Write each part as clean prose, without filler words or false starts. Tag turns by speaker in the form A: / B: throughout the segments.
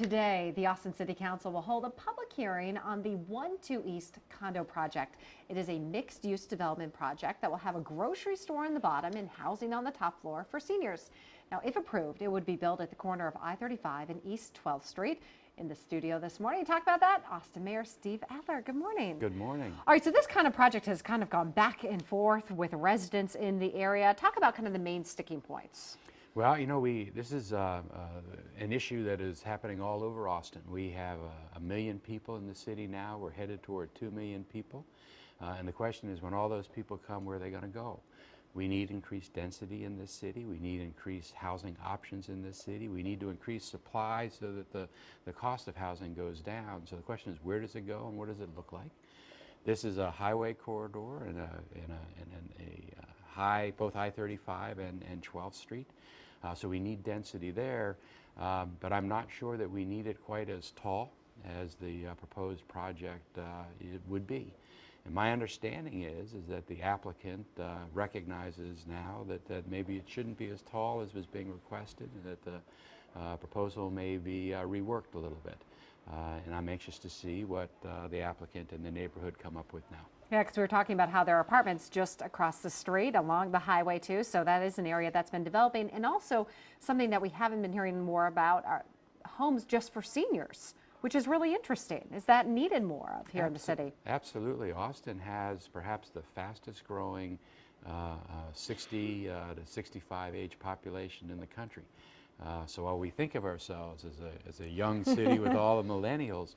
A: Today, the Austin City Council will hold a public hearing on the 1-2 East condo project. It is a mixed-use development project that will have a grocery store on the bottom and housing on the top floor for seniors. Now, if approved, it would be built at the corner of I-35 and East 12th Street. In the studio this morning to talk about that, Austin Mayor Steve Adler. Good morning.
B: Good morning.
A: All right, so this kind of project has kind of gone back and forth with residents in the area. Talk about kind of the main sticking points.
B: Well, you know, this is an issue that is happening all over Austin. We have 1 million people in the city now. We're headed toward 2 million people. And the question is, when all those people come, where are they going to go? We need increased density in this city. We need increased housing options in this city. We need to increase supply so that the cost of housing goes down. So the question is, where does it go and what does it look like? This is a highway corridor and both I-35 and 12th Street. So we need density there, but I'm not sure that we need it quite as tall as the proposed project it would be. And my understanding is that the applicant recognizes now that maybe it shouldn't be as tall as was being requested, and that the proposal may be reworked a little bit. And I'm anxious to see what the applicant and the neighborhood come up with now.
A: Yeah, because we were talking about how there are apartments just across the street along the highway too. So that is an area that's been developing, and also something that we haven't been hearing more about are homes just for seniors, which is really interesting. Is that needed more of here in the city?
B: Absolutely. Austin has perhaps the fastest growing 60 to 65 age population in the country. So while we think of ourselves as a young city with all the millennials,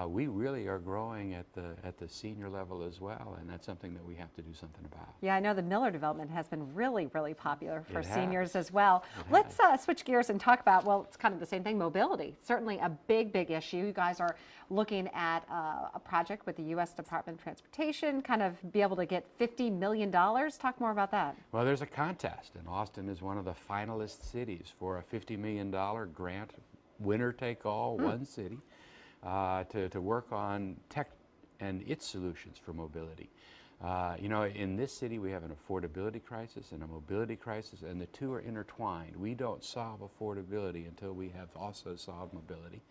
B: we really are growing at the senior level as well, and that's something that we have to do something about.
A: Yeah, I know the Miller development has been really, really popular for seniors as well. Let's switch gears and talk about, well, it's kind of the same thing, mobility. Certainly a big, big issue. You guys are looking at a project with the U.S. Department of Transportation, kind of be able to get $50 million. Talk more about that.
B: Well, there's a contest, and Austin is one of the finalist cities for a $50 million grant, winner-take-all, one city, to work on tech and its solutions for mobility. You know, in this city we have an affordability crisis and a mobility crisis, and the two are intertwined. We don't solve affordability until we have also solved mobility.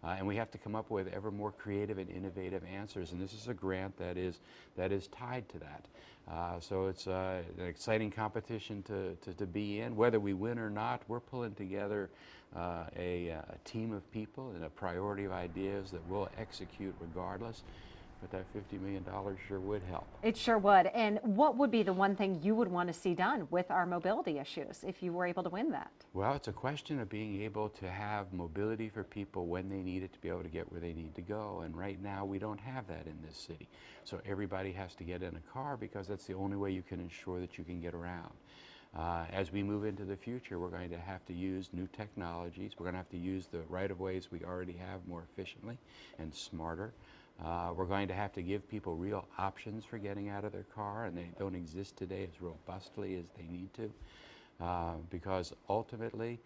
B: And we have to come up with ever more creative and innovative answers, and this is a grant that is tied to that. So it's an exciting competition to be in. Whether we win or not, we're pulling together a team of people and a priority of ideas that we'll execute regardless. But that $50 million sure would help.
A: It sure would. And what would be the one thing you would want to see done with our mobility issues if you were able to win that?
B: Well, it's a question of being able to have mobility for people when they need it to be able to get where they need to go. And right now we don't have that in this city. So everybody has to get in a car because that's the only way you can ensure that you can get around. As we move into the future, we're going to have to use new technologies. We're going to have to use the right-of-ways we already have more efficiently and smarter. We're going to have to give people real options for getting out of their car, and they don't exist today as robustly as they need to, because ultimately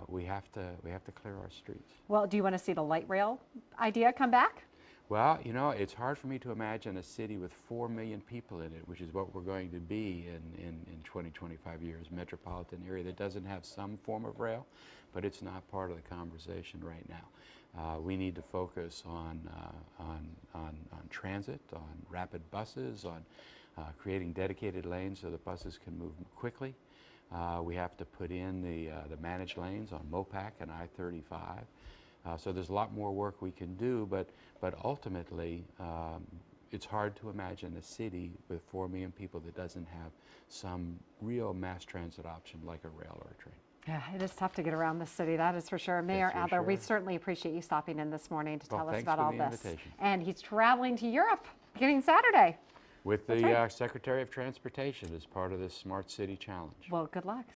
B: we have to clear our streets.
A: Well, do you want to see the light rail idea come back?
B: Well, you know, it's hard for me to imagine a city with 4 million people in it, which is what we're going to be in 20, 25 years, metropolitan area that doesn't have some form of rail, but it's not part of the conversation right now. We need to focus on transit, on rapid buses, on creating dedicated lanes so the buses can move quickly. We have to put in the managed lanes on MOPAC and I-35. So there's a lot more work we can do, but ultimately it's hard to imagine a city with 4 million people that doesn't have some real mass transit option like a rail or a train.
A: Yeah, it is tough to get around the city, that is for sure. Mayor Adler, we certainly appreciate you stopping in this morning to tell us about all this. And he's traveling to Europe beginning Saturday.
B: With the Secretary of Transportation as part of this Smart City Challenge.
A: Well, good luck.